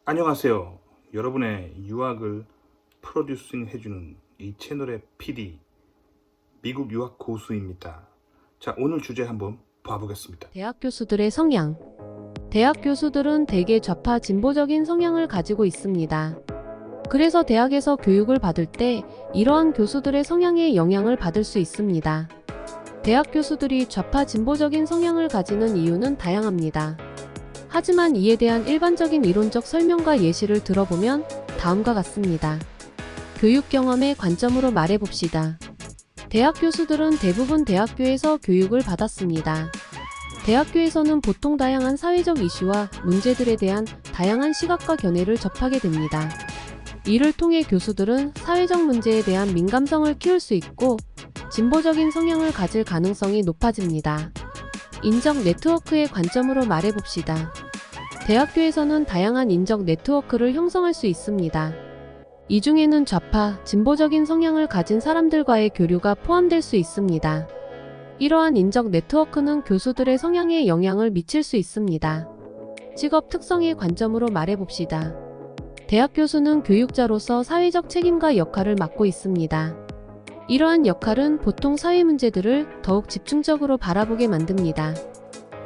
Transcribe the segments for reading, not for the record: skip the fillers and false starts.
안녕하세요. 여러분의 유학을 프로듀싱 해주는 이 채널의 PD, 미국 유학 고수입니다. 자, 오늘 주제 한번 봐보겠습니다. 대학 교수들의 성향. 대학 교수들은 대개 좌파 진보적인 성향을 가지고 있습니다. 그래서 대학에서 교육을 받을 때 이러한 교수들의 성향에 영향을 받을 수 있습니다. 대학 교수들이 좌파 진보적인 성향을 가지는 이유는 다양합니다. 하지만 이에 대한 일반적인 이론적 설명과 예시를 들어보면 다음과 같습니다. 교육 경험의 관점으로 말해봅시다. 대학 교수들은 대부분 대학교에서 교육을 받았습니다. 대학교에서는 보통 다양한 사회적 이슈와 문제들에 대한 다양한 시각과 견해를 접하게 됩니다. 이를 통해 교수들은 사회적 문제에 대한 민감성을 키울 수 있고 진보적인 성향을 가질 가능성이 높아집니다. 인적 네트워크의 관점으로 말해봅시다. 대학교에서는 다양한 인적 네트워크를 형성할 수 있습니다. 이 중에는 좌파, 진보적인 성향을 가진 사람들과의 교류가 포함될 수 있습니다. 이러한 인적 네트워크는 교수들의 성향에 영향을 미칠 수 있습니다. 직업 특성의 관점으로 말해봅시다. 대학 교수는 교육자로서 사회적 책임과 역할을 맡고 있습니다. 이러한 역할은 보통 사회 문제들을 더욱 집중적으로 바라보게 만듭니다.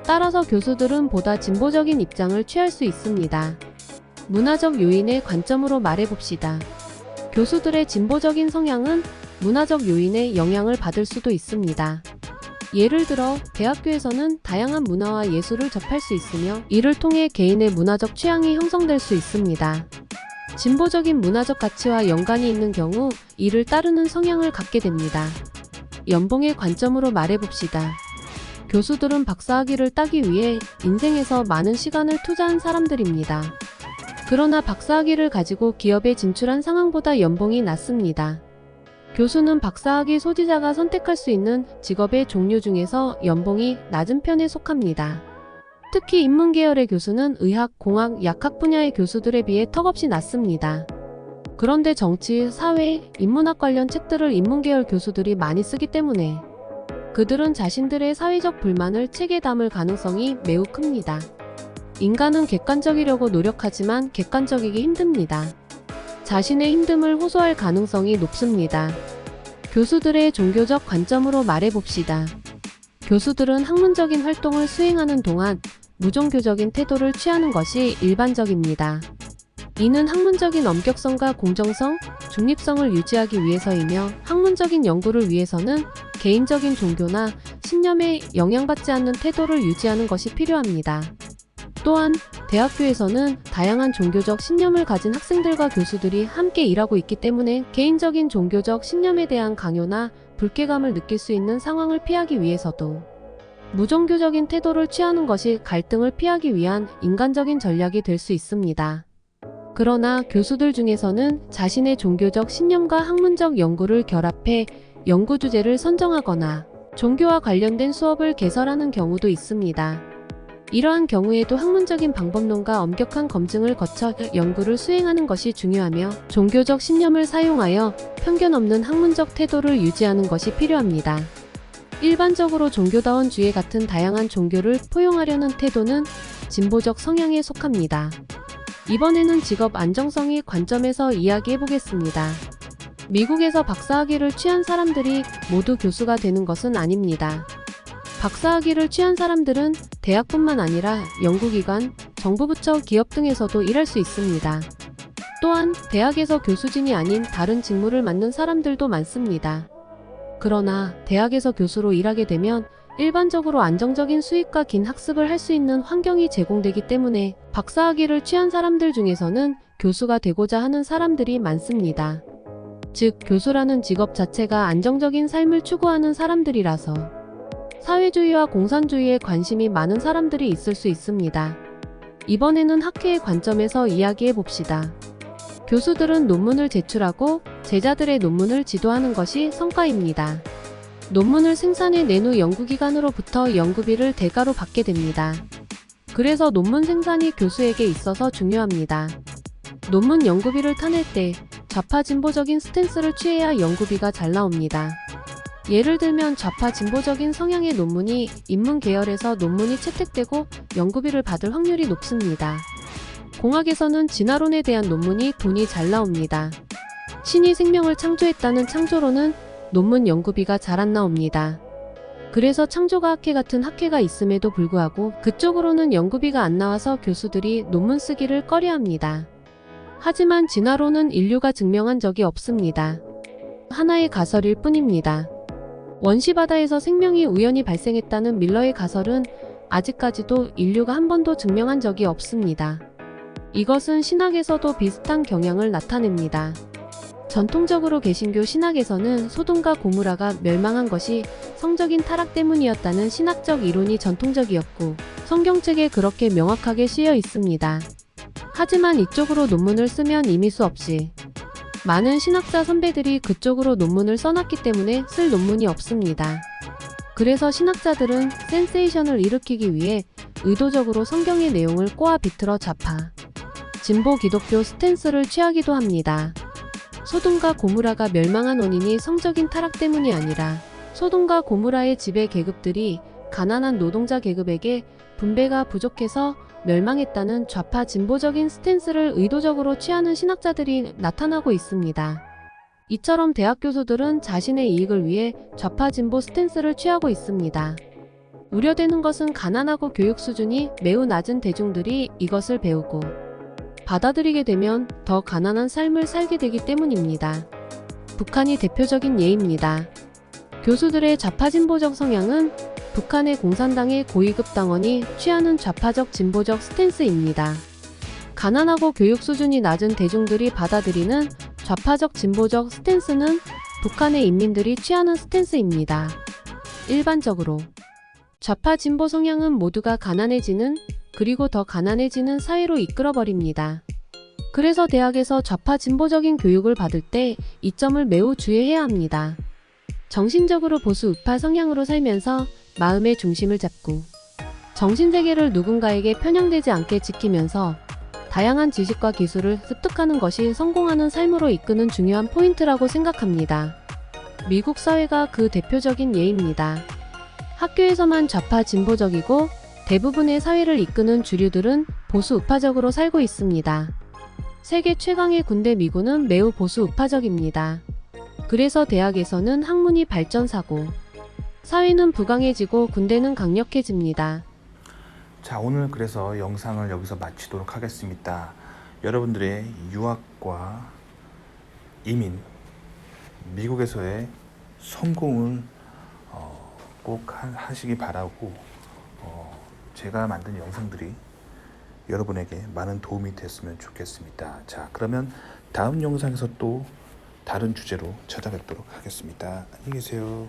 따라서 교수들은 보다 진보적인 입장을 취할 수 있습니다. 문화적 요인의 관점으로 말해봅시다. 교수들의 진보적인 성향은 문화적 요인의 영향을 받을 수도 있습니다. 예를 들어 대학교에서는 다양한 문화와 예술을 접할 수 있으며 이를 통해 개인의 문화적 취향이 형성될 수 있습니다. 진보적인 문화적 가치와 연관이 있는 경우 이를 따르는 성향을 갖게 됩니다. 연봉의 관점으로 말해봅시다. 교수들은 박사학위를 따기 위해 인생에서 많은 시간을 투자한 사람들입니다. 그러나 박사학위를 가지고 기업에 진출한 상황보다 연봉이 낮습니다. 교수는 박사학위 소지자가 선택할 수 있는 직업의 종류 중에서 연봉이 낮은 편에 속합니다. 특히 인문계열의 교수는 의학, 공학, 약학 분야의 교수들에 비해 턱없이 낮습니다. 그런데 정치, 사회, 인문학 관련 책들을 인문계열 교수들이 많이 쓰기 때문에 그들은 자신들의 사회적 불만을 책에 담을 가능성이 매우 큽니다. 인간은 객관적이려고 노력하지만 객관적이기 힘듭니다. 자신의 힘듦을 호소할 가능성이 높습니다. 교수들의 종교적 관점으로 말해봅시다. 교수들은 학문적인 활동을 수행하는 동안 무종교적인 태도를 취하는 것이 일반적입니다. 이는 학문적인 엄격성과 공정성, 중립성을 유지하기 위해서이며 학문적인 연구를 위해서는 개인적인 종교나 신념에 영향받지 않는 태도를 유지하는 것이 필요합니다. 또한 대학교에서는 다양한 종교적 신념을 가진 학생들과 교수들이 함께 일하고 있기 때문에 개인적인 종교적 신념에 대한 강요나 불쾌감을 느낄 수 있는 상황을 피하기 위해서도 무종교적인 태도를 취하는 것이 갈등을 피하기 위한 인간적인 전략이 될 수 있습니다. 그러나 교수들 중에서는 자신의 종교적 신념과 학문적 연구를 결합해 연구 주제를 선정하거나 종교와 관련된 수업을 개설하는 경우도 있습니다. 이러한 경우에도 학문적인 방법론과 엄격한 검증을 거쳐 연구를 수행하는 것이 중요하며 종교적 신념을 사용하여 편견 없는 학문적 태도를 유지하는 것이 필요합니다. 일반적으로 종교다원주의 같은 다양한 종교를 포용하려는 태도는 진보적 성향에 속합니다. 이번에는 직업 안정성의 관점에서 이야기해보겠습니다. 미국에서 박사학위를 취한 사람들이 모두 교수가 되는 것은 아닙니다. 박사학위를 취한 사람들은 대학뿐만 아니라 연구기관, 정부 부처, 기업 등에서도 일할 수 있습니다. 또한 대학에서 교수진이 아닌 다른 직무를 맡는 사람들도 많습니다. 그러나 대학에서 교수로 일하게 되면 일반적으로 안정적인 수익과 긴 학습을 할 수 있는 환경이 제공되기 때문에 박사학위를 취한 사람들 중에서는 교수가 되고자 하는 사람들이 많습니다. 즉, 교수라는 직업 자체가 안정적인 삶을 추구하는 사람들이라서 사회주의와 공산주의에 관심이 많은 사람들이 있을 수 있습니다. 이번에는 학회의 관점에서 이야기해봅시다. 교수들은 논문을 제출하고 제자들의 논문을 지도하는 것이 성과입니다. 논문을 생산해낸 후 연구기관으로부터 연구비를 대가로 받게 됩니다. 그래서 논문 생산이 교수에게 있어서 중요합니다. 논문 연구비를 타낼 때 좌파 진보적인 스탠스를 취해야 연구비가 잘 나옵니다. 예를 들면 좌파 진보적인 성향의 논문이 인문 계열에서 논문이 채택되고 연구비를 받을 확률이 높습니다. 공학에서는 진화론에 대한 논문이 돈이 잘 나옵니다. 신이 생명을 창조했다는 창조론은 논문 연구비가 잘 안 나옵니다. 그래서 창조과학회 같은 학회가 있음에도 불구하고 그쪽으로는 연구비가 안 나와서 교수들이 논문 쓰기를 꺼려합니다. 하지만 진화론은 인류가 증명한 적이 없습니다. 하나의 가설일 뿐입니다. 원시바다에서 생명이 우연히 발생했다는 밀러의 가설은 아직까지도 인류가 한 번도 증명한 적이 없습니다. 이것은 신학에서도 비슷한 경향을 나타냅니다. 전통적으로 개신교 신학에서는 소돔과 고무라가 멸망한 것이 성적인 타락 때문이었다는 신학적 이론이 전통적이었고 성경책에 그렇게 명확하게 쓰여 있습니다. 하지만 이쪽으로 논문을 쓰면 의미 수 없이 많은 신학자 선배들이 그쪽으로 논문을 써놨기 때문에 쓸 논문이 없습니다. 그래서 신학자들은 센세이션을 일으키기 위해 의도적으로 성경의 내용을 꼬아 비틀어 좌파, 진보 기독교 스탠스를 취하기도 합니다. 소돔과 고무라가 멸망한 원인이 성적인 타락 때문이 아니라 소돔과 고무라의 지배 계급들이 가난한 노동자 계급에게 분배가 부족해서 멸망했다는 좌파 진보적인 스탠스를 의도적으로 취하는 신학자들이 나타나고 있습니다. 이처럼 대학 교수들은 자신의 이익을 위해 좌파 진보 스탠스를 취하고 있습니다. 우려되는 것은 가난하고 교육 수준이 매우 낮은 대중들이 이것을 배우고 받아들이게 되면 더 가난한 삶을 살게 되기 때문입니다. 북한이 대표적인 예입니다. 교수들의 좌파 진보적 성향은 북한의 공산당의 고위급 당원이 취하는 좌파적 진보적 스탠스입니다. 가난하고 교육 수준이 낮은 대중들이 받아들이는 좌파적 진보적 스탠스는 북한의 인민들이 취하는 스탠스입니다. 일반적으로 좌파 진보 성향은 모두가 가난해지는 그리고 더 가난해지는 사회로 이끌어버립니다. 그래서 대학에서 좌파 진보적인 교육을 받을 때 이 점을 매우 주의해야 합니다. 정신적으로 보수 우파 성향으로 살면서 마음의 중심을 잡고 정신세계를 누군가에게 편향되지 않게 지키면서 다양한 지식과 기술을 습득하는 것이 성공하는 삶으로 이끄는 중요한 포인트라고 생각합니다. 미국 사회가 그 대표적인 예입니다. 학교에서만 좌파 진보적이고 대부분의 사회를 이끄는 주류들은 보수 우파적으로 살고 있습니다. 세계 최강의 군대 미군은 매우 보수 우파적입니다. 그래서 대학에서는 학문이 발전사고 사회는 부강해지고 군대는 강력해집니다. 자, 오늘 그래서 영상을 여기서 마치도록 하겠습니다. 여러분들의 유학과 이민, 미국에서의 성공을 꼭 하시기 바라고 제가 만든 영상들이 여러분에게 많은 도움이 됐으면 좋겠습니다. 자, 그러면 다음 영상에서 또 다른 주제로 찾아뵙도록 하겠습니다. 안녕히 계세요.